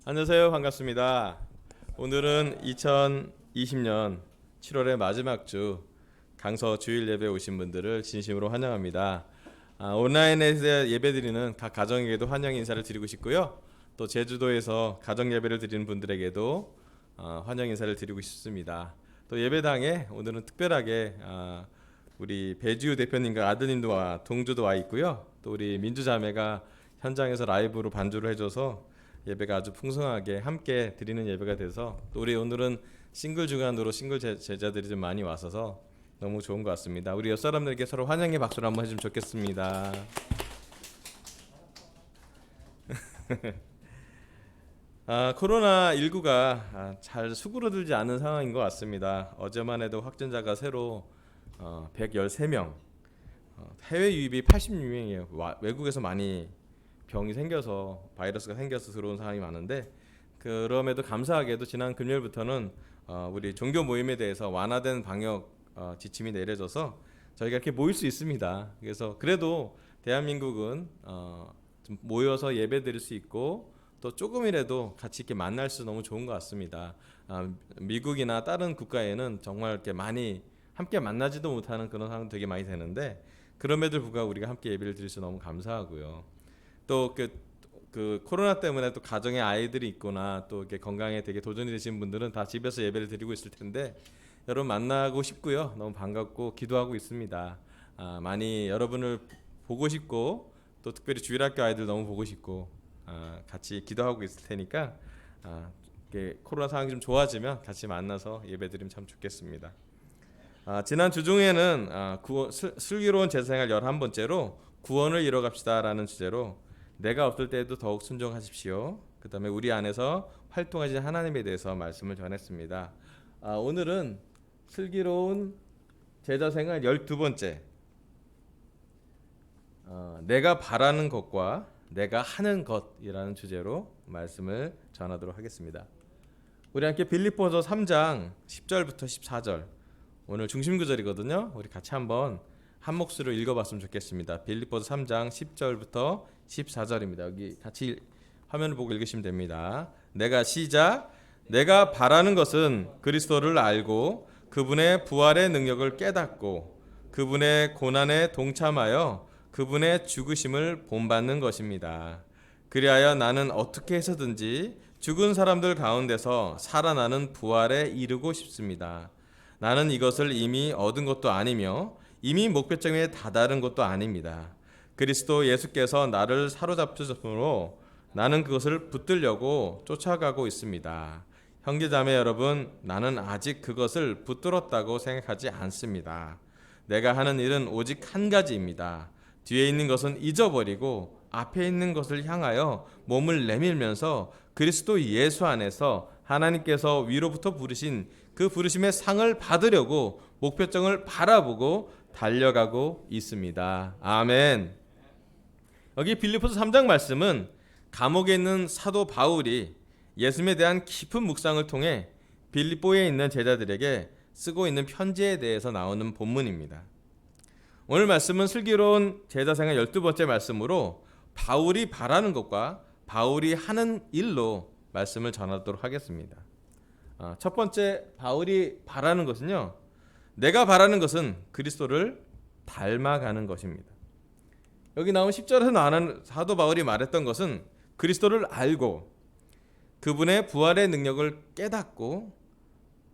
안녕하세요. 반갑습니다. 오늘은 2020년 7월의 마지막 주 강서 주일 예배 오신 분들을 진심으로 환영합니다. 온라인에서 예배드리는 각 가정에게도 환영 인사를 드리고 싶고요. 또 제주도에서 가정 예배를 드리는 분들에게도 환영 인사를 드리고 싶습니다. 또 예배당에 오늘은 특별하게 우리 배지우 대표님과 아드님도 동주도 와 있고요. 또 우리 민주자매가 현장에서 라이브로 반주를 해줘서 예배가 아주 풍성하게 함께 드리는 예배가 돼서 또 우리 오늘은 싱글 주간으로 싱글 제자들이 좀 많이 와서 너무 좋은 것 같습니다. 우리 옆 사람들에게 서로 환영의 박수를 한번 해주면 좋겠습니다. 코로나19가 잘 수그러들지 않은 상황인 것 같습니다. 어제만 해도 확진자가 새로 113명, 해외 유입이 86명이에요. 외국에서 많이 병이 생겨서 바이러스가 생겨서 들어온 상황이 많은데 그럼에도 감사하게도 지난 금요일부터는 우리 종교 모임에 대해서 완화된 방역 지침이 내려져서 저희가 이렇게 모일 수 있습니다. 그래서 그래도 대한민국은 좀 모여서 예배 드릴 수 있고 또 조금이라도 같이 이렇게 만날 수 너무 좋은 것 같습니다. 미국이나 다른 국가에는 정말 이렇게 많이 함께 만나지도 못하는 그런 상황 되게 많이 되는데 그럼에도 불구하고 우리가 함께 예배를 드릴 수 너무 감사하고요. 또 그 코로나 때문에 또 가정에 아이들이 있거나 또 이렇게 건강에 되게 도전이 되신 분들은 다 집에서 예배를 드리고 있을 텐데 여러분 만나고 싶고요. 너무 반갑고 기도하고 있습니다. 많이 여러분을 보고 싶고 또 특별히 주일학교 아이들 너무 보고 싶고 같이 기도하고 있을 테니까 코로나 상황이 좀 좋아지면 같이 만나서 예배드리면 참 좋겠습니다. 지난 주중에는 슬기로운 제사생활 11번째로 구원을 이뤄갑시다라는 주제로 내가 없을 때에도 더욱 순종하십시오. 그 다음에 우리 안에서 활동하신 하나님에 대해서 말씀을 전했습니다. 오늘은 슬기로운 제자생활 12번째 내가 바라는 것과 내가 하는 것이라는 주제로 말씀을 전하도록 하겠습니다. 우리 함께 빌립보서 3장 10절부터 14절 오늘 중심 구절이거든요. 우리 같이 한번 한 목소리로 읽어봤으면 좋겠습니다. 빌립보서 3장 10절부터 14절입니다. 여기 같이 화면을 보고 읽으시면 됩니다. 내가 바라는 것은 그리스도를 알고 그분의 부활의 능력을 깨닫고 그분의 고난에 동참하여 그분의 죽으심을 본받는 것입니다. 그리하여 나는 어떻게 해서든지 죽은 사람들 가운데서 살아나는 부활에 이르고 싶습니다. 나는 이것을 이미 얻은 것도 아니며 이미 목표점에 다다른 것도 아닙니다. 그리스도 예수께서 나를 사로잡으셨으므로 나는 그것을 붙들려고 쫓아가고 있습니다. 형제자매 여러분, 나는 아직 그것을 붙들었다고 생각하지 않습니다. 내가 하는 일은 오직 한 가지입니다. 뒤에 있는 것은 잊어버리고 앞에 있는 것을 향하여 몸을 내밀면서 그리스도 예수 안에서 하나님께서 위로부터 부르신 그 부르심의 상을 받으려고 목표점을 바라보고 달려가고 있습니다. 아멘. 여기 빌립보서 3장 말씀은 감옥에 있는 사도 바울이 예수님에 대한 깊은 묵상을 통해 빌립보에 있는 제자들에게 쓰고 있는 편지에 대해서 나오는 본문입니다. 오늘 말씀은 슬기로운 제자생활 12번째 말씀으로 바울이 바라는 것과 바울이 하는 일로 말씀을 전하도록 하겠습니다. 첫 번째 바울이 바라는 것은요, 내가 바라는 것은 그리스도를 닮아가는 것입니다. 여기 나온 10절에서 나오는 사도 바울이 말했던 것은 그리스도를 알고 그분의 부활의 능력을 깨닫고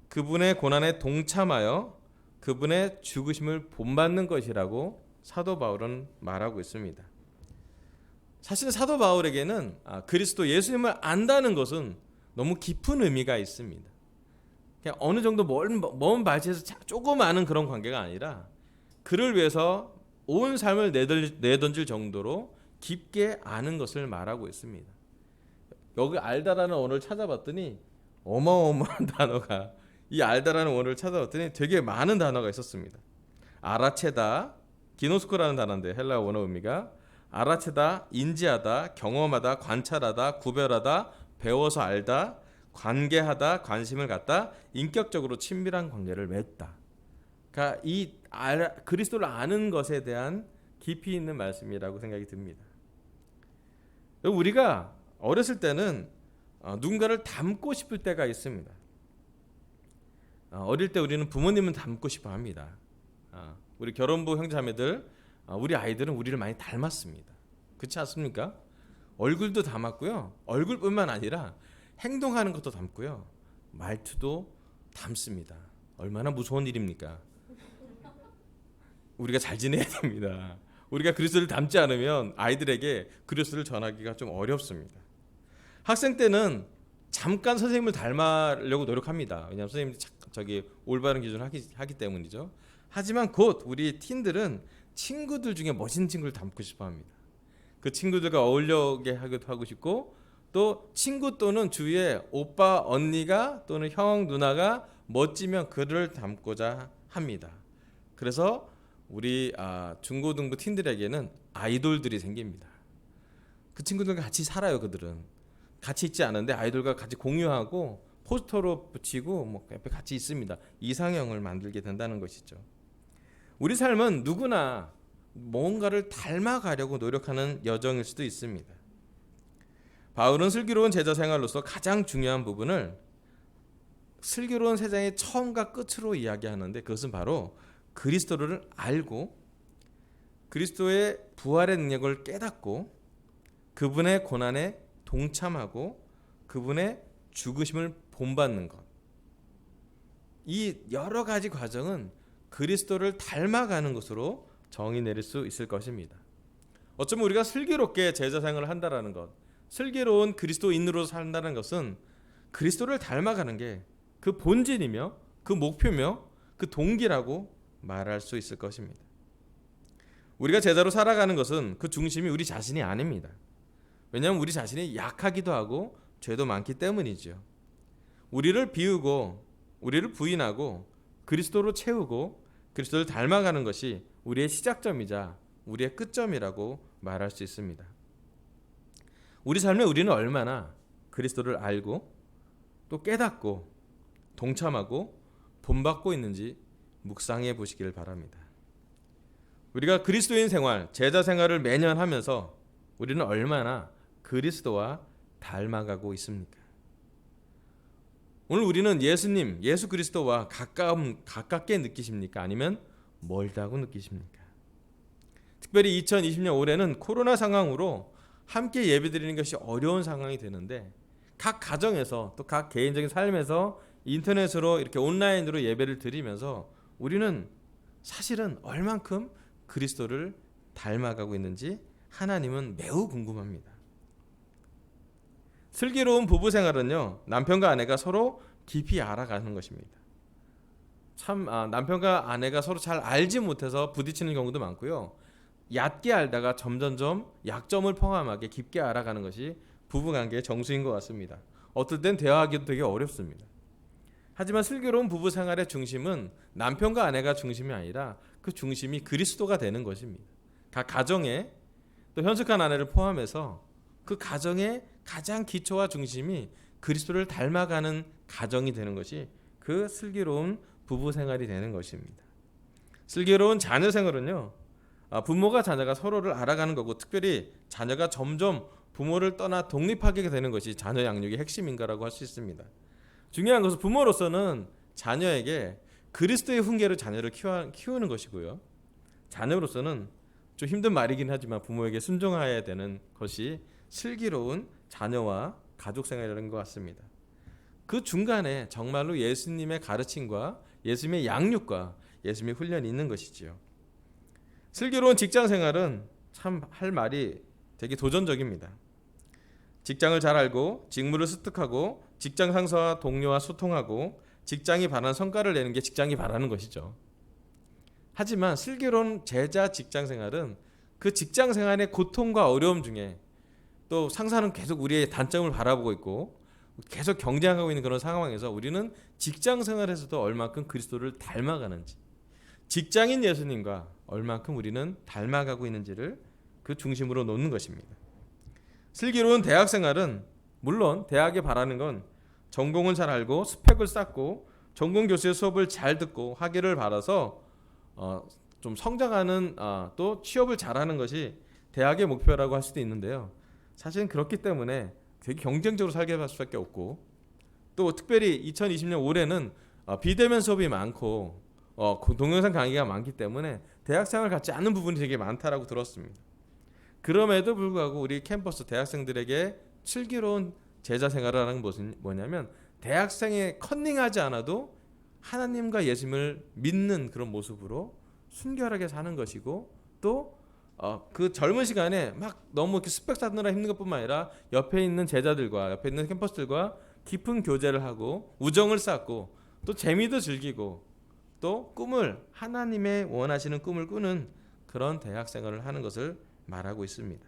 그분의 고난에 동참하여 그분의 죽으심을 본받는 것이라고 사도 바울은 말하고 있습니다. 사실 사도 바울에게는 그리스도 예수님을 안다는 것은 너무 깊은 의미가 있습니다. 그냥 어느 정도 먼 발치에서 조금 아는 그런 관계가 아니라 그를 위해서 온 삶을 내던질 정도로 깊게 아는 것을 말하고 있습니다. 여기 알다라는 언어를 찾아봤더니 어마어마한 단어가 이 알다라는 원어를 찾아봤더니 되게 많은 단어가 있었습니다. 아라체다, 기노스코라는 단어인데 헬라어 원어 의미가 아라체다, 인지하다, 경험하다, 관찰하다, 구별하다, 배워서 알다, 관계하다, 관심을 갖다, 인격적으로 친밀한 관계를 맺다. 그러니까 이 그리스도를 아는 것에 대한 깊이 있는 말씀이라고 생각이 듭니다. 우리가 어렸을 때는 누군가를 닮고 싶을 때가 있습니다. 어릴 때 우리는 부모님은 닮고 싶어 합니다. 우리 결혼부 형제자매들, 우리 아이들은 우리를 많이 닮았습니다. 그렇지 않습니까? 얼굴도 닮았고요. 얼굴뿐만 아니라 행동하는 것도 닮고요. 말투도 닮습니다. 얼마나 무서운 일입니까? 우리가 잘 지내야 됩니다. 우리가 그리스도를 닮지 않으면 아이들에게 그리스도를 전하기가 좀 어렵습니다. 학생 때는 잠깐 선생님을 닮으려고 노력합니다. 왜냐하면 선생님이 올바른 기준을 하기 때문이죠. 하지만 곧 우리 틴들은 친구들 중에 멋진 친구를 닮고 싶어 합니다. 그 친구들과 어울려게 하고 싶고, 또 친구 또는 주위에 오빠, 언니가 또는 형, 누나가 멋지면 그를 닮고자 합니다. 그래서 우리 중고등부 틴들에게는 아이돌들이 생깁니다. 그 친구들과 같이 살아요. 그들은 같이 있지 않은데 아이돌과 같이 공유하고 포스터로 붙이고 뭐 옆에 같이 있습니다. 이상형을 만들게 된다는 것이죠. 우리 삶은 누구나 뭔가를 닮아가려고 노력하는 여정일 수도 있습니다. 바울은 슬기로운 제자 생활로서 가장 중요한 부분을 슬기로운 세상의 처음과 끝으로 이야기하는데, 그것은 바로 그리스도를 알고 그리스도의 부활의 능력을 깨닫고 그분의 고난에 동참하고 그분의 죽으심을 본받는 것. 이 여러 가지 과정은 그리스도를 닮아가는 것으로 정의 내릴 수 있을 것입니다. 어쩌면 우리가 슬기롭게 제자 생활을 한다라는 것, 슬기로운 그리스도인으로 산다는 것은 그리스도를 닮아가는 게 그 본질이며 그 목표며 그 동기라고 말할 수 있을 것입니다. 우리가 제자로 살아가는 것은 그 중심이 우리 자신이 아닙니다. 왜냐하면 우리 자신이 약하기도 하고 죄도 많기 때문이죠. 우리를 비우고 우리를 부인하고 그리스도로 채우고 그리스도를 닮아가는 것이 우리의 시작점이자 우리의 끝점이라고 말할 수 있습니다. 우리 삶에 우리는 얼마나 그리스도를 알고 또 깨닫고 동참하고 본받고 있는지 묵상해 보시기를 바랍니다. 우리가 그리스도인 생활, 제자 생활을 매년 하면서 우리는 얼마나 그리스도와 닮아가고 있습니까? 오늘 우리는 예수님, 예수 그리스도와 가깝게 느끼십니까? 아니면 멀다고 느끼십니까? 특별히 2020년 올해는 코로나 상황으로 함께 예배드리는 것이 어려운 상황이 되는데, 각 가정에서 또 각 개인적인 삶에서 인터넷으로 이렇게 온라인으로 예배를 드리면서 우리는 사실은 얼만큼 그리스도를 닮아가고 있는지 하나님은 매우 궁금합니다. 슬기로운 부부 생활은요, 남편과 아내가 서로 깊이 알아가는 것입니다. 참 남편과 아내가 서로 잘 알지 못해서 부딪히는 경우도 많고요. 얕게 알다가 점점점 약점을 포함하게 깊게 알아가는 것이 부부관계의 정수인 것 같습니다. 어떨 땐 대화하기도 되게 어렵습니다. 하지만 슬기로운 부부 생활의 중심은 남편과 아내가 중심이 아니라 그 중심이 그리스도가 되는 것입니다. 각 가정에 또 현숙한 아내를 포함해서 그 가정의 가장 기초와 중심이 그리스도를 닮아가는 가정이 되는 것이 그 슬기로운 부부 생활이 되는 것입니다. 슬기로운 자녀 생활은요, 부모가 자녀가 서로를 알아가는 거고, 특별히 자녀가 점점 부모를 떠나 독립하게 되는 것이 자녀 양육의 핵심인가라고 할 수 있습니다. 중요한 것은 부모로서는 자녀에게 그리스도의 훈계로 자녀를 키우는 것이고요. 자녀로서는 좀 힘든 말이긴 하지만 부모에게 순종해야 되는 것이 슬기로운 자녀와 가족 생활이라는 것 같습니다. 그 중간에 정말로 예수님의 가르침과 예수님의 양육과 예수님의 훈련이 있는 것이지요. 슬기로운 직장 생활은 참 할 말이 되게 도전적입니다. 직장을 잘 알고 직무를 습득하고 직장 상사와 동료와 소통하고 직장이 바라는 성과를 내는 게 직장이 바라는 것이죠. 하지만 슬기로운 제자 직장 생활은 그 직장 생활의 고통과 어려움 중에 또 상사는 계속 우리의 단점을 바라보고 있고 계속 경쟁하고 있는 그런 상황에서 우리는 직장 생활에서도 얼만큼 그리스도를 닮아가는지, 직장인 예수님과 얼만큼 우리는 닮아가고 있는지를 그 중심으로 놓는 것입니다. 슬기로운 대학 생활은 물론 대학에 바라는 건 전공을 잘 알고 스펙을 쌓고 전공 교수의 수업을 잘 듣고 학위를 받아서 좀 성장하는 또 취업을 잘하는 것이 대학의 목표라고 할 수도 있는데요. 사실은 그렇기 때문에 되게 경쟁적으로 살게 할 수밖에 없고, 또 특별히 2020년 올해는 비대면 수업이 많고 동영상 강의가 많기 때문에 대학생을 갖지 않는 부분이 되게 많다라고 들었습니다. 그럼에도 불구하고 우리 캠퍼스 대학생들에게 슬기로운 제자 생활을 하는 것은 뭐냐면, 대학생에 컨닝하지 않아도 하나님과 예수님을 믿는 그런 모습으로 순결하게 사는 것이고, 또 그 젊은 시간에 막 너무 이렇게 스펙 쌓느라 힘든 것뿐만 아니라 옆에 있는 제자들과 옆에 있는 캠퍼스들과 깊은 교제를 하고 우정을 쌓고, 또 재미도 즐기고, 또 꿈을, 하나님의 원하시는 꿈을 꾸는 그런 대학 생활을 하는 것을 말하고 있습니다.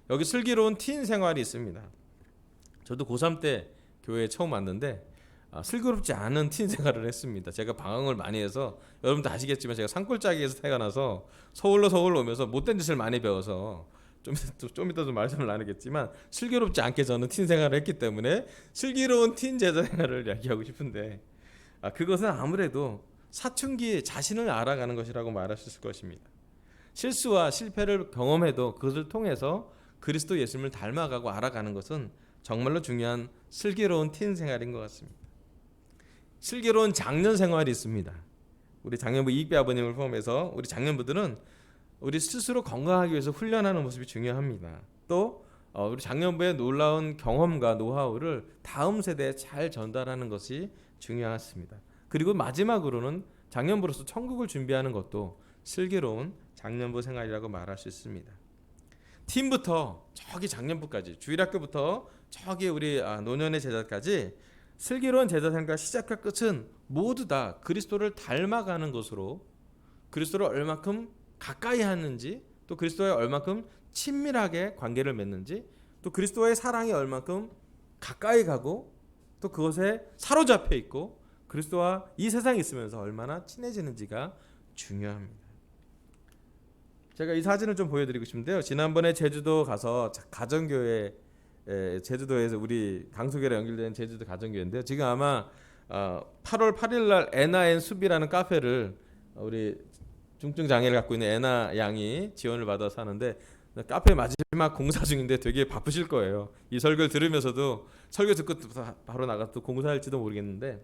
여기 슬기로운 틴 생활이 있습니다. 저도 고3 때 교회에 처음 왔는데 슬기롭지 않은 틴 생활을 했습니다. 제가 방황을 많이 해서, 여러분도 아시겠지만 제가 산골짜기에서 태어나서 서울 오면서 못된 짓을 많이 배워서 좀 이따 좀 말씀을 나누겠지만, 슬기롭지 않게 저는 틴 생활을 했기 때문에 슬기로운 틴 제자 생활을 이야기하고 싶은데, 그것은 아무래도 사춘기 자신을 알아가는 것이라고 말할 수 있을 것입니다. 실수와 실패를 경험해도 그것을 통해서 그리스도 예수님을 닮아가고 알아가는 것은 정말로 중요한 슬기로운 틴 생활인 것 같습니다. 슬기로운 장년 생활이 있습니다. 우리 장년부 이익배 아버님을 포함해서 우리 장년부들은 우리 스스로 건강하기 위해서 훈련하는 모습이 중요합니다. 또 우리 장년부의 놀라운 경험과 노하우를 다음 세대에 잘 전달하는 것이 중요했습니다. 그리고 마지막으로는 장년부로서 천국을 준비하는 것도 슬기로운 장년부 생활이라고 말할 수 있습니다. 팀부터 저기 장년부까지, 주일학교부터 저기 우리 노년의 제자까지 슬기로운 제자 생활 시작과 끝은 모두 다 그리스도를 닮아가는 것으로, 그리스도를 얼마큼 가까이 하는지, 또 그리스도와 얼마큼 친밀하게 관계를 맺는지, 또 그리스도의 사랑이 얼마큼 가까이 가고 또 그것에 사로잡혀 있고 그리스도와 이 세상에 있으면서 얼마나 친해지는지가 중요합니다. 제가 이 사진을 좀 보여드리고 싶은데요. 지난번에 제주도 가서 가정교회, 제주도에서 우리 강소교회랑 연결된 제주도 가정교회인데요. 지금 아마 8월 8일 날 애나 앤 숲이라는 카페를 우리 중증 장애를 갖고 있는 애나 양이 지원을 받아서 하는데, 카페 마지막 공사 중인데 되게 바쁘실 거예요. 이 설교를 들으면서도 설교 듣고 바로 나가서 또 공사할지도 모르겠는데,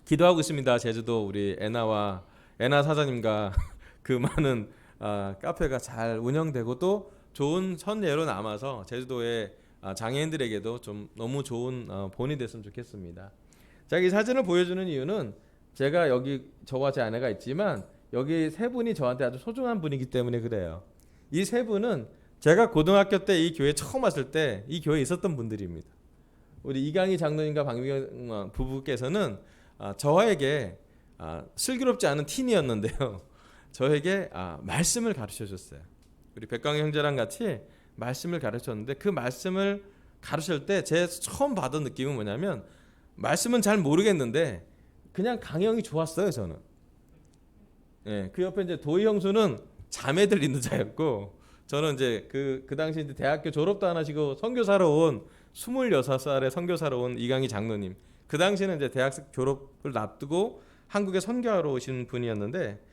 기도하고 있습니다. 제주도 우리 애나 사장님과 그 많은 카페가 잘 운영되고 또 좋은 선예로 남아서 제주도의 장애인들에게도 좀 너무 좋은 본이 됐으면 좋겠습니다. 자, 이 사진을 보여주는 이유는, 제가 여기 저와 제 아내가 있지만 여기 세 분이 저한테 아주 소중한 분이기 때문에 그래요. 이 세 분은 제가 고등학교 때 이 교회 처음 왔을 때 이 교회에 있었던 분들입니다. 우리 이강희 장로님과 박미경 부부께서는 저에게 슬기롭지 않은 틴이었는데요. 저에게 말씀을 가르쳐 줬어요. 우리 백광희 형제랑 같이 말씀을 가르쳤는데, 그 말씀을 가르칠 때 제 처음 받은 느낌은 뭐냐면, 말씀은 잘 모르겠는데 그냥 강형이 좋았어요. 저는. 그 옆에 이제 도희 형수는 자매들 있는 자였고, 저는 이제 그 당시 이제 대학교 졸업도 안 하시고 선교사로 온 26살의 선교사로 온 이강희 장로님, 그 당시에는 이제 대학 졸업을 앞두고 한국에 선교하러 오신 분이었는데,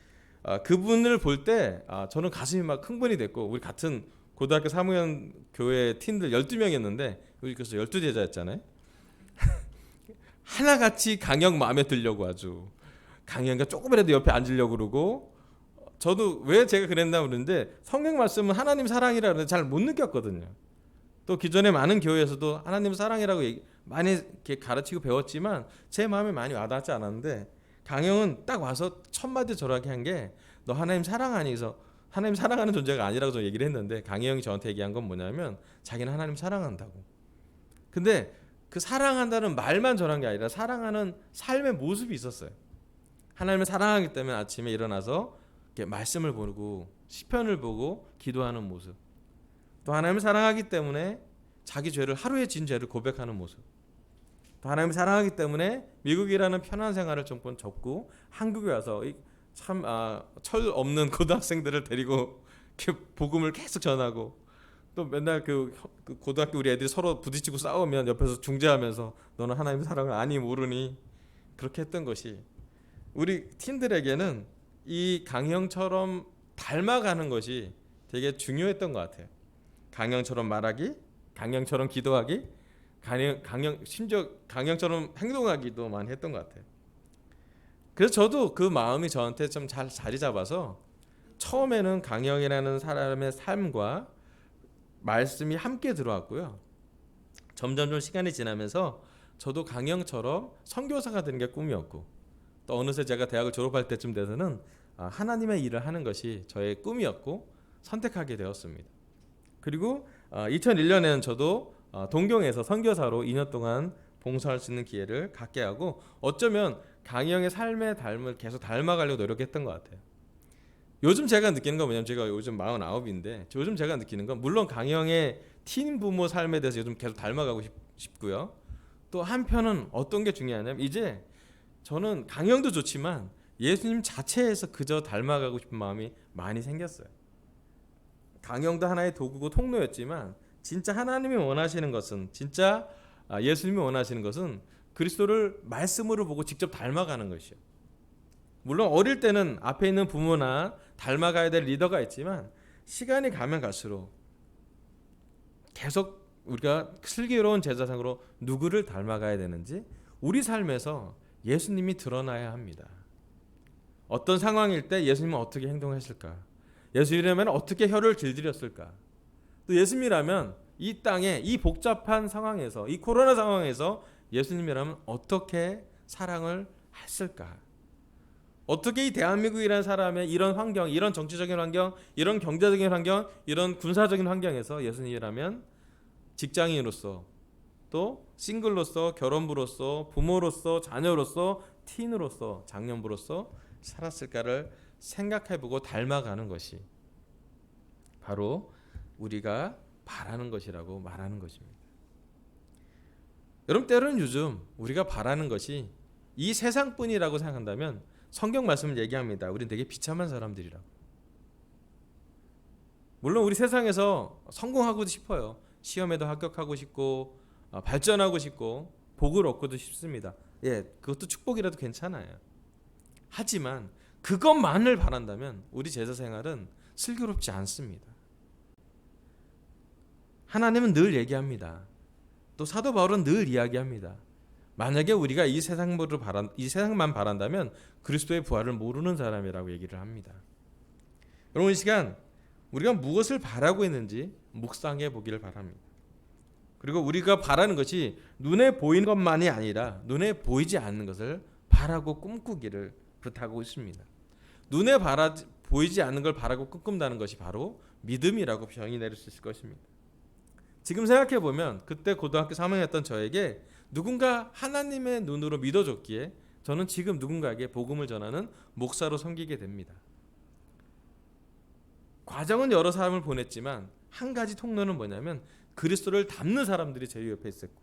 그분을 볼 때 저는 가슴이 막 흥분이 됐고, 우리 같은 고등학교 사무연 교회 팀들 12명이었는데 우리 그래서 12제자였잖아요. 하나같이 강형 마음에 들려고 아주 강형이가 조금이라도 옆에 앉으려고 그러고, 저도 왜 제가 그랬나 그러는데 성경 말씀은 하나님 사랑이라 그러는데 잘 못 느꼈거든요. 또 기존에 많은 교회에서도 하나님 사랑이라고 많이 이렇게 가르치고 배웠지만 제 마음에 많이 와닿지 않았는데, 강형은 딱 와서 첫 마디 저렇게 한 게, 너 하나님 사랑하니? 그래서 하나님 사랑하는 존재가 아니라고 저 얘기를 했는데, 강희 형이 저한테 얘기한 건 뭐냐면 자기는 하나님 사랑한다고. 근데 그 사랑한다는 말만 전한 게 아니라 사랑하는 삶의 모습이 있었어요. 하나님을 사랑하기 때문에 아침에 일어나서 이렇게 말씀을 보고 시편을 보고 기도하는 모습, 또 하나님을 사랑하기 때문에 자기 죄를, 하루에 진 죄를 고백하는 모습, 또 하나님을 사랑하기 때문에 미국이라는 편한 생활을 좀 접고 한국에 와서 참 철 없는 고등학생들을 데리고 이렇게 복음을 계속 전하고, 또 맨날 그 고등학교 우리 애들이 서로 부딪히고 싸우면 옆에서 중재하면서 너는 하나님의 사랑을 아니 모르니, 그렇게 했던 것이 우리 팀들에게는 이 강형처럼 닮아가는 것이 되게 중요했던 것 같아요. 강형처럼 말하기, 강령처럼 기도하기, 심지어 강령처럼 행동하기도 많이 했던 것 같아요. 그래서 저도 그 마음이 저한테 좀 잘 자리 잡아서 처음에는 강령이라는 사람의 삶과 말씀이 함께 들어왔고요. 점점 시간이 지나면서 저도 강령처럼 선교사가 되는 게 꿈이었고, 또 어느새 제가 대학을 졸업할 때쯤 돼서는 하나님의 일을 하는 것이 저의 꿈이었고 선택하게 되었습니다. 그리고 2001년에는 저도 동경에서 선교사로 2년 동안 봉사할 수 있는 기회를 갖게 하고, 어쩌면 강영의 삶의 닮을 계속 닮아가려고 노력했던 것 같아요. 요즘 제가 느끼는 건 뭐냐면, 제가 요즘 49인데 요즘 제가 느끼는 건, 물론 강영의 틴 부모 삶에 대해서 요즘 계속 닮아가고 싶고요. 또 한편은 어떤 게 중요하냐면, 이제 저는 강영도 좋지만 예수님 자체에서 그저 닮아가고 싶은 마음이 많이 생겼어요. 강영도 하나의 도구고 통로였지만 진짜 하나님이 원하시는 것은, 진짜 예수님이 원하시는 것은 그리스도를 말씀으로 보고 직접 닮아가는 것이요. 물론 어릴 때는 앞에 있는 부모나 닮아가야 될 리더가 있지만, 시간이 가면 갈수록 계속 우리가 슬기로운 제사장으로 누구를 닮아가야 되는지, 우리 삶에서 예수님이 드러나야 합니다. 어떤 상황일 때 예수님은 어떻게 행동했을까? 예수님이라면 어떻게 혀를 길들였을까? 또 예수님이라면 이 땅에 이 복잡한 상황에서, 이 코로나 상황에서 예수님이라면 어떻게 사랑을 했을까? 어떻게 이 대한민국이라는 사람의 이런 환경, 이런 정치적인 환경, 이런 경제적인 환경, 이런 군사적인 환경에서 예수님이라면 직장인으로서, 또 싱글로서, 결혼부로서, 부모로서, 자녀로서, 틴으로서, 장년부로서 살았을까를 생각해보고 닮아가는 것이 바로 우리가 바라는 것이라고 말하는 것입니다. 여러분, 때로는 요즘 우리가 바라는 것이 이 세상뿐이라고 생각한다면 성경 말씀을 얘기합니다. 우리는 되게 비참한 사람들이라고. 물론 우리 세상에서 성공하고도 싶어요. 시험에도 합격하고 싶고, 발전하고 싶고, 복을 얻고도 싶습니다. 예, 그것도 축복이라도 괜찮아요. 하지만 그것만을 바란다면 우리 제자 생활은 슬기롭지 않습니다. 하나님은 늘 얘기합니다. 또 사도 바울은 늘 이야기합니다. 만약에 우리가 이 세상만 바란다면 그리스도의 부활을 모르는 사람이라고 얘기를 합니다. 여러분, 이 시간 우리가 무엇을 바라고 있는지 묵상해 보기를 바랍니다. 그리고 우리가 바라는 것이 눈에 보이는 것만이 아니라 눈에 보이지 않는 것을 바라고 꿈꾸기를 부탁하고 있습니다. 눈에 보이지 않는 걸 바라고 꿈꾼다는 것이 바로 믿음이라고 병이 내릴 수 있을 것입니다. 지금 생각해 보면 그때 고등학교 3학년이었던 저에게 누군가 하나님의 눈으로 믿어줬기에 저는 지금 누군가에게 복음을 전하는 목사로 섬기게 됩니다. 과정은 여러 사람을 보냈지만 한 가지 통로는 뭐냐면, 그리스도를 닮는 사람들이 제 옆에 있었고,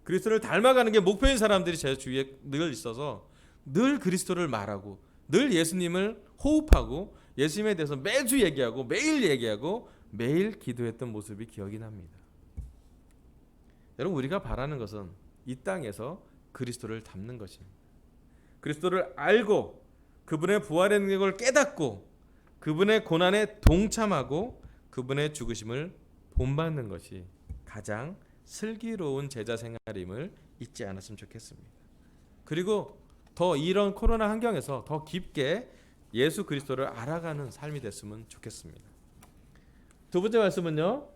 그리스도를 닮아가는 게 목표인 사람들이 제 주위에 늘 있어서 늘 그리스도를 말하고, 늘 예수님을 호흡하고, 예수님에 대해서 매주 얘기하고, 매일 얘기하고, 매일 기도했던 모습이 기억이 납니다. 여러분, 우리가 바라는 것은 이 땅에서 그리스도를 닮는 것입니다. 그리스도를 알고 그분의 부활의 능력을 깨닫고 그분의 고난에 동참하고 그분의 죽으심을 본받는 것이 가장 슬기로운 제자 생활임을 잊지 않았으면 좋겠습니다. 그리고 더 이런 코로나 환경에서 더 깊게 예수 그리스도를 알아가는 삶이 됐으면 좋겠습니다. 두 번째 말씀은요,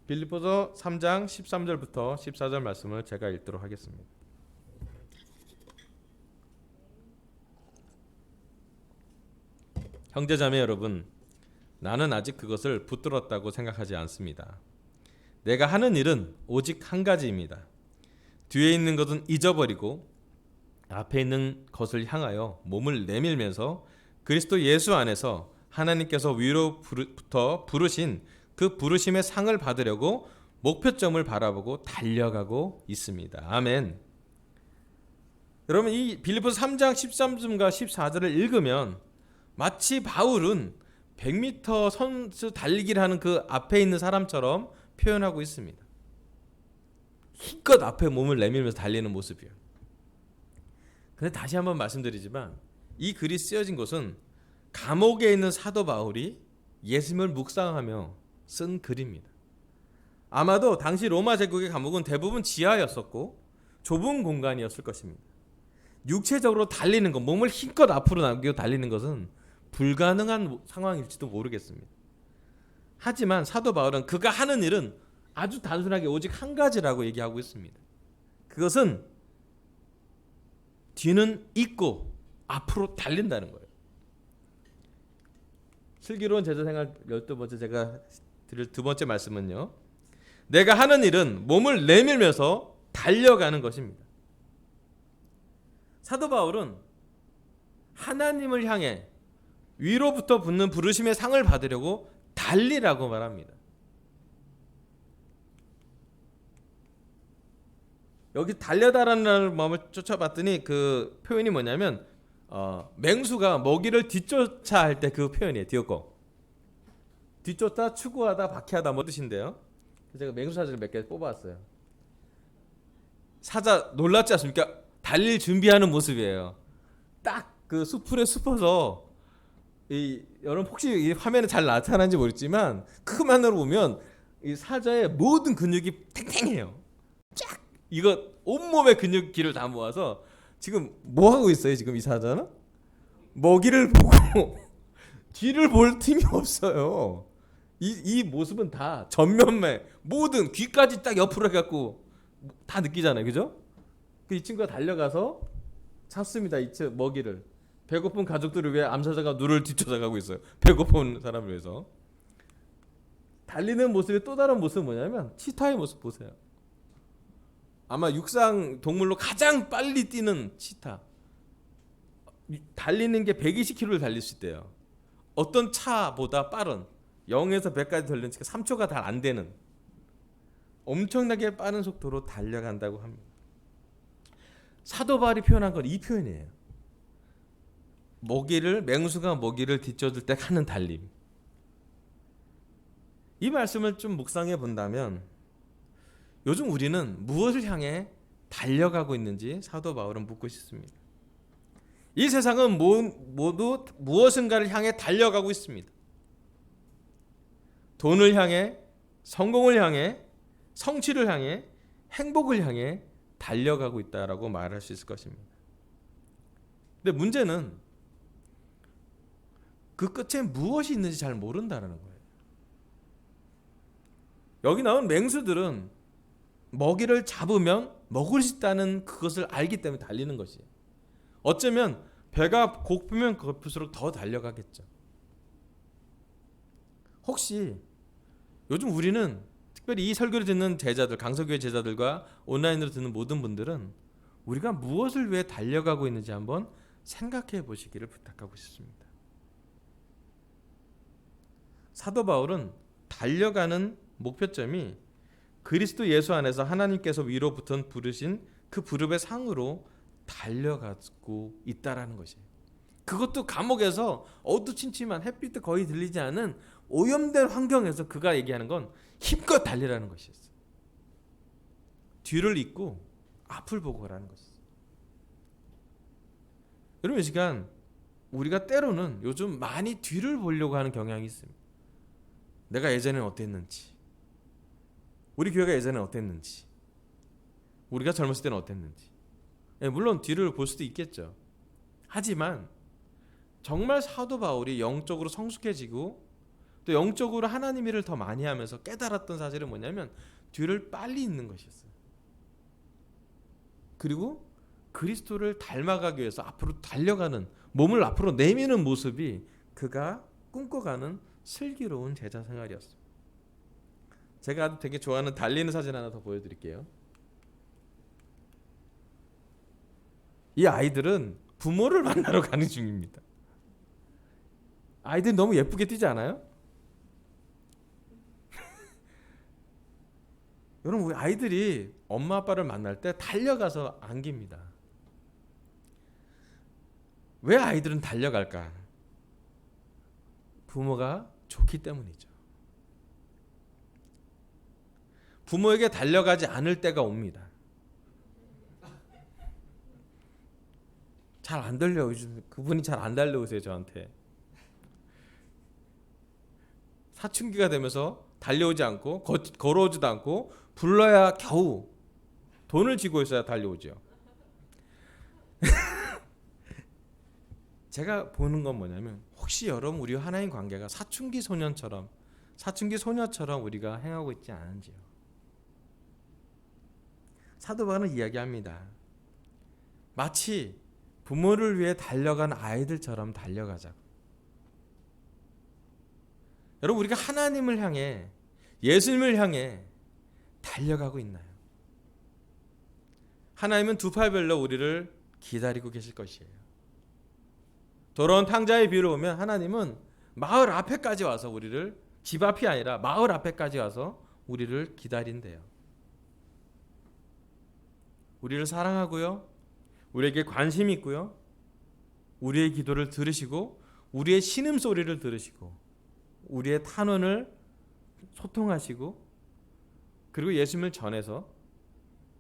빌립보서 3장 13절부터 14절 말씀을 제가 읽도록 하겠습니다. 형제자매 여러분, 나는 아직 그것을 붙들었다고 생각하지 않습니다. 내가 하는 일은 오직 한 가지입니다. 뒤에 있는 것은 잊어버리고 앞에 있는 것을 향하여 몸을 내밀면서 그리스도 예수 안에서 하나님께서 위로부터 부르신 그 부르심의 상을 받으려고 목표점을 바라보고 달려가고 있습니다. 아멘. 여러분, 이 빌립보서 3장 13절과 14절을 읽으면 마치 바울은 100m 선수 달리기를 하는 그 앞에 있는 사람처럼 표현하고 있습니다. 힘껏 앞에 몸을 내밀면서 달리는 모습이에요. 근데 다시 한번 말씀드리지만 이 글이 쓰여진 곳은 감옥에 있는 사도 바울이 예수님을 묵상하며 쓴 글입니다. 아마도 당시 로마 제국의 감옥은 대부분 지하였었고 좁은 공간이었을 것입니다. 육체적으로 달리는 것, 몸을 힘껏 앞으로 남기고 달리는 것은 불가능한 상황일지도 모르겠습니다. 하지만 사도 바울은 그가 하는 일은 아주 단순하게 오직 한 가지라고 얘기하고 있습니다. 그것은 뒤는 잇고 앞으로 달린다는 거예요. 슬기로운 제자생활 12번째 제가 드릴 두 번째 말씀은요, 내가 하는 일은 몸을 내밀면서 달려가는 것입니다. 사도 바울은 하나님을 향해 위로부터 붙는 부르심의 상을 받으려고 달리라고 말합니다. 여기 달려다라는 마음을 쫓아봤더니 그 표현이 뭐냐면 맹수가 먹이를 뒤쫓아 할 때 그 표현이에요. 뒤에 거. 뒤쫓다, 추구하다, 박해하다 뭐 뜻인데요. 제가 맹수 사진을 몇 개 뽑아왔어요. 사자 놀랍지 않습니까? 달릴 준비하는 모습이에요. 딱 그 수풀에 sup어서 여러분 혹시 이 화면에 잘 나타나는지 모르겠지만 큰 화면으로 보면 이 사자의 모든 근육이 탱탱해요. 쫙 이거 온몸의 근육기를 다 모아서 지금 뭐 하고 있어요? 지금 이 사자는 먹이를 보고 뒤를 볼 틈이 없어요. 이 모습은 다 전면매 모든 귀까지 딱 옆으로 해갖고 다 느끼잖아요, 그죠? 이 친구가 달려가서 잡습니다. 이 먹이를. 배고픈 가족들을 위해 암사자가 누를 뒤쫓아가고 있어요. 배고픈 사람을 위해서. 달리는 모습의 또 다른 모습은 뭐냐면 치타의 모습 보세요. 아마 육상 동물로 가장 빨리 뛰는 치타. 달리는 게 120km를 달릴 수 있대요. 어떤 차보다 빠른 0에서 100까지 달리는 치가 3초가 잘 안 되는 엄청나게 빠른 속도로 달려간다고 합니다. 사도 바울이 표현한 건 이 표현이에요. 맹수가 먹이를 뒤쫓을 때 하는 달림. 이 말씀을 좀 묵상해 본다면 요즘 우리는 무엇을 향해 달려가고 있는지 사도 바울은 묻고 싶습니다. 이 세상은 모두 무엇인가를 향해 달려가고 있습니다. 돈을 향해, 성공을 향해, 성취를 향해, 행복을 향해 달려가고 있다라고 말할 수 있을 것입니다. 근데 문제는 그 끝에 무엇이 있는지 잘 모른다는 거예요. 여기 나온 맹수들은 먹이를 잡으면 먹을 수 있다는 그것을 알기 때문에 달리는 것이에요. 어쩌면 배가 고프면 고플수록 더 달려가겠죠. 혹시 요즘 우리는 특별히 이 설교를 듣는 제자들, 강서교회 제자들과 온라인으로 듣는 모든 분들은 우리가 무엇을 위해 달려가고 있는지 한번 생각해 보시기를 부탁하고 싶습니다. 사도 바울은 달려가는 목표점이 그리스도 예수 안에서 하나님께서 위로부터 부르신 그 부름의 상으로 달려가고 있다라는 것이에요. 그것도 감옥에서 어두침침한 햇빛도 거의 들리지 않은 오염된 환경에서 그가 얘기하는 건 힘껏 달리라는 것이었어요. 뒤를 잇고 앞을 보고 가라는 것이었어요. 여러분, 이 시간 우리가 때로는 요즘 많이 뒤를 보려고 하는 경향이 있습니다. 내가 예전에는 어땠는지, 우리 교회가 예전에 어땠는지, 우리가 젊었을 때는 어땠는지. 물론 뒤를 볼 수도 있겠죠. 하지만 정말 사도 바울이 영적으로 성숙해지고 또 영적으로 하나님 일을 더 많이 하면서 깨달았던 사실은 뭐냐면 뒤를 빨리 잇는 것이었어요. 그리고 그리스도를 닮아가기 위해서 앞으로 달려가는, 몸을 앞으로 내미는 모습이 그가 꿈꿔가는 슬기로운 제자 생활이었어요. 제가 되게 좋아하는 달리는 사진 하나 더 보여드릴게요. 이 아이들은 부모를 만나러 가는 중입니다. 아이들이 너무 예쁘게 뛰지 않아요? 여러분, 우리 아이들이 엄마 아빠를 만날 때 달려가서 안깁니다. 왜 아이들은 달려갈까? 부모가 좋기 때문이죠. 부모에게 달려가지 않을 때가 옵니다. 잘 안 들려요. 그분이 잘 안 달려오세요 저한테. 사춘기가 되면서 달려오지 않고 걸어오지도 않고 불러야 겨우 돈을 쥐고 있어야 달려오죠. 제가 보는 건 뭐냐면 혹시 여러분 우리 하나님 관계가 사춘기 소녀처럼 우리가 행하고 있지 않은지요. 사도 바울은 이야기합니다. 마치 부모를 위해 달려간 아이들처럼 달려가자고. 여러분 우리가 하나님을 향해 예수님을 향해 달려가고 있나요? 하나님은 두 팔별로 우리를 기다리고 계실 것이에요. 돌아온 탕자의 비유를 보면 하나님은 마을 앞에까지 와서 우리를, 집 앞이 아니라 마을 앞에까지 와서 우리를 기다린대요. 우리를 사랑하고요, 우리에게 관심이 있고요, 우리의 기도를 들으시고 우리의 신음소리를 들으시고 우리의 탄원을 소통하시고 그리고 예수님을 전해서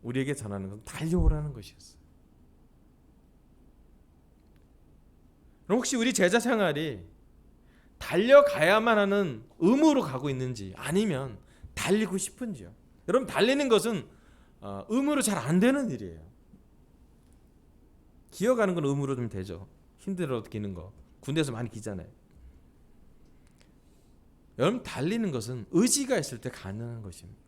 우리에게 전하는 건 달려오라는 것이었어요. 그럼 혹시 우리 제자 생활이 달려가야만 하는 의무로 가고 있는지 아니면 달리고 싶은지요? 여러분 달리는 것은 의무로 잘 안 되는 일이에요. 기어가는 건 의무로 좀 되죠. 힘들어도 기는 거 군대에서 많이 기잖아요. 여러분 달리는 것은 의지가 있을 때 가능한 것입니다.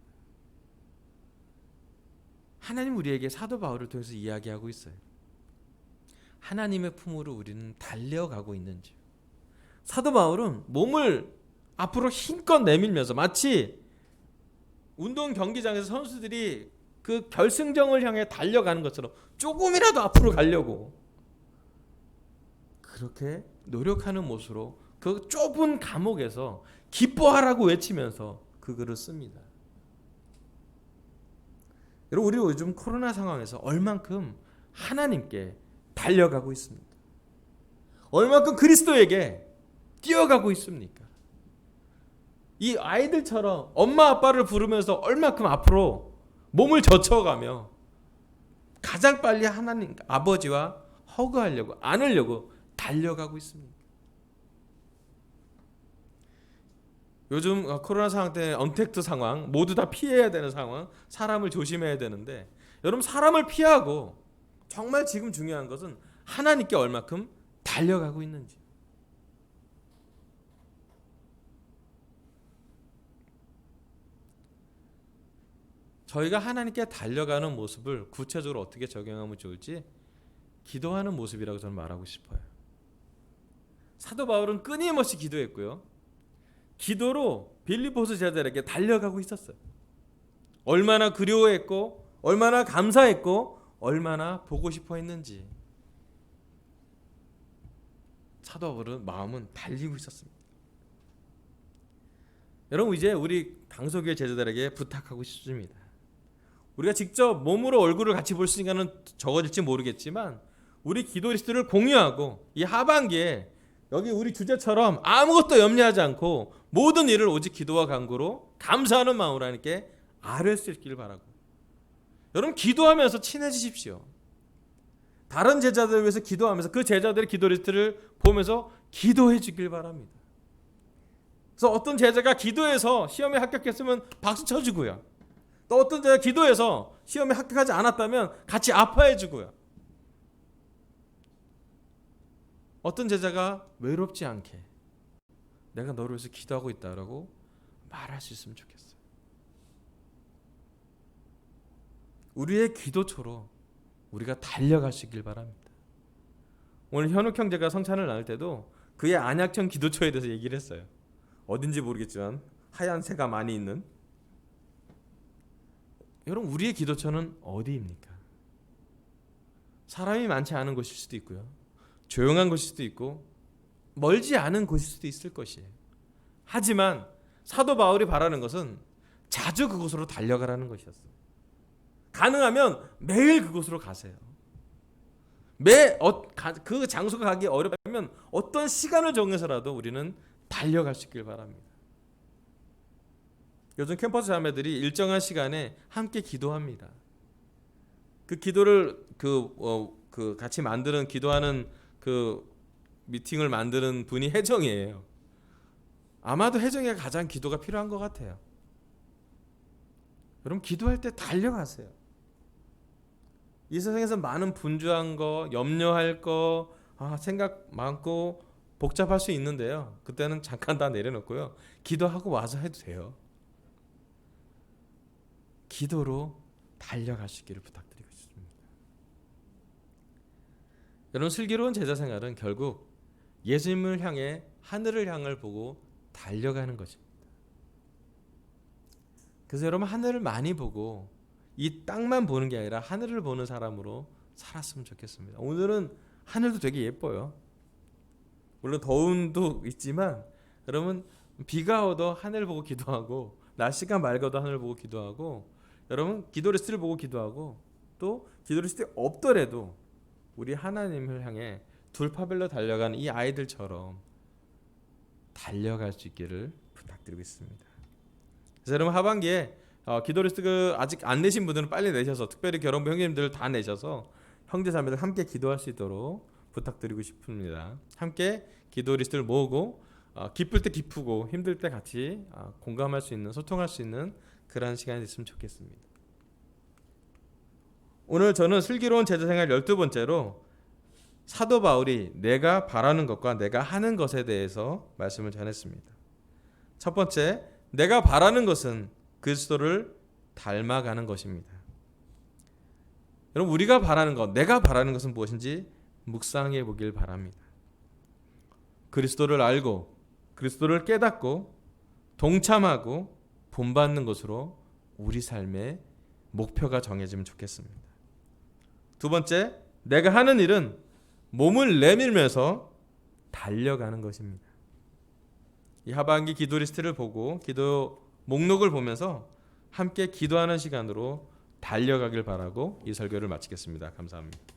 하나님 우리에게 사도 바울을 통해서 이야기하고 있어요. 하나님의 품으로 우리는 달려가고 있는지. 사도 바울은 몸을 앞으로 힘껏 내밀면서 마치 운동 경기장에서 선수들이 그 결승점을 향해 달려가는 것처럼 조금이라도 앞으로 가려고 그렇게 노력하는 모습으로 그 좁은 감옥에서 기뻐하라고 외치면서 그 글을 씁니다. 여러분 우리 요즘 코로나 상황에서 얼만큼 하나님께 달려가고 있습니까? 얼만큼 그리스도에게 뛰어가고 있습니까? 이 아이들처럼 엄마 아빠를 부르면서 얼만큼 앞으로 몸을 젖혀가며 가장 빨리 하나님 아버지와 허그하려고 안으려고 달려가고 있습니다. 요즘 코로나 상황 때문에 언택트 상황, 모두 다 피해야 되는 상황, 사람을 조심해야 되는데 여러분 사람을 피하고 정말 지금 중요한 것은 하나님께 얼마큼 달려가고 있는지. 저희가 하나님께 달려가는 모습을 구체적으로 어떻게 적용하면 좋을지 기도하는 모습이라고 저는 말하고 싶어요. 사도 바울은 끊임없이 기도했고요. 기도로 빌립보서 제자들에게 달려가고 있었어요. 얼마나 그리워했고 얼마나 감사했고 얼마나 보고 싶어 했는지 사도 바울은 마음은 달리고 있었습니다. 여러분 이제 우리 강서교회 제자들에게 부탁하고 싶습니다. 우리가 직접 몸으로 얼굴을 같이 볼 수 있는 건 적어질지 모르겠지만 우리 기도 리스트를 공유하고 이 하반기에 여기 우리 주제처럼 아무것도 염려하지 않고 모든 일을 오직 기도와 간구로 감사하는 마음으로 하나님께 아뢰을 수 있기를 바라고. 여러분 기도하면서 친해지십시오. 다른 제자들을 위해서 기도하면서 그 제자들의 기도 리스트를 보면서 기도해 주길 바랍니다. 그래서 어떤 제자가 기도해서 시험에 합격했으면 박수 쳐주고요. 또 어떤 제자가 기도해서 시험에 합격하지 않았다면 같이 아파해 주고요. 어떤 제자가 외롭지 않게 내가 너를 위해서 기도하고 있다라고 말할 수 있으면 좋겠어요. 우리의 기도초로 우리가 달려갈 수 있길 바랍니다. 오늘 현욱 형제가 성찬을 나눌 때도 그의 안약천 기도초에 대해서 얘기를 했어요. 어딘지 모르겠지만 하얀 새가 많이 있는. 여러분 우리의 기도처는 어디입니까? 사람이 많지 않은 곳일 수도 있고요. 조용한 곳일 수도 있고 멀지 않은 곳일 수도 있을 것이에요. 하지만 사도 바울이 바라는 것은 자주 그곳으로 달려가라는 것이었어요. 가능하면 매일 그곳으로 가세요. 그 장소가 가기 어렵다면 어떤 시간을 정해서라도 우리는 달려갈 수 있길 바랍니다. 요즘 캠퍼스 자매들이 일정한 시간에 함께 기도합니다. 그 기도를 같이 만드는 기도하는 그 미팅을 만드는 분이 혜정이에요. 아마도 혜정이가 가장 기도가 필요한 것 같아요. 여러분 기도할 때 달려가세요. 이 세상에서 많은 분주한 거, 염려할 거, 생각 많고 복잡할 수 있는데요. 그때는 잠깐 다 내려놓고요. 기도하고 와서 해도 돼요. 기도로 달려가시기를 부탁드리고 싶습니다. 여러분 슬기로운 제자 생활은 결국 예수님을 향해 하늘을 향을 보고 달려가는 것입니다. 그래서 여러분 하늘을 많이 보고 이 땅만 보는 게 아니라 하늘을 보는 사람으로 살았으면 좋겠습니다. 오늘은 하늘도 되게 예뻐요. 물론 더운도 있지만 여러분 비가 와도 하늘 보고 기도하고 날씨가 맑아도 하늘 보고 기도하고 여러분 기도 리스트를 보고 기도하고 또 기도 리스트에 없더라도 우리 하나님을 향해 둘파별로 달려가는 이 아이들처럼 달려갈 수 있기를 부탁드리고 있습니다. 그래서 여러분 하반기에 기도 리스트 아직 안 내신 분들은 빨리 내셔서 특별히 결혼부 형제님들 다 내셔서 형제자매들 함께 기도할 수 있도록 부탁드리고 싶습니다. 함께 기도 리스트를 모으고 기쁠 때 기쁘고 힘들 때 같이 공감할 수 있는 소통할 수 있는 그런 시간이 됐으면 좋겠습니다. 오늘 저는 슬기로운 제자생활 12번째로 사도 바울이 내가 바라는 것과 내가 하는 것에 대해서 말씀을 전했습니다. 첫 번째, 내가 바라는 것은 그리스도를 닮아가는 것입니다. 여러분 우리가 바라는 것, 내가 바라는 것은 무엇인지 묵상해 보길 바랍니다. 그리스도를 알고 그리스도를 깨닫고 동참하고 본받는 것으로 우리 삶의 목표가 정해지면 좋겠습니다. 두 번째, 내가 하는 일은 몸을 내밀면서 달려가는 것입니다. 이 하반기 기도 리스트를 보고 기도 목록을 보면서 함께 기도하는 시간으로 달려가길 바라고 이 설교를 마치겠습니다. 감사합니다.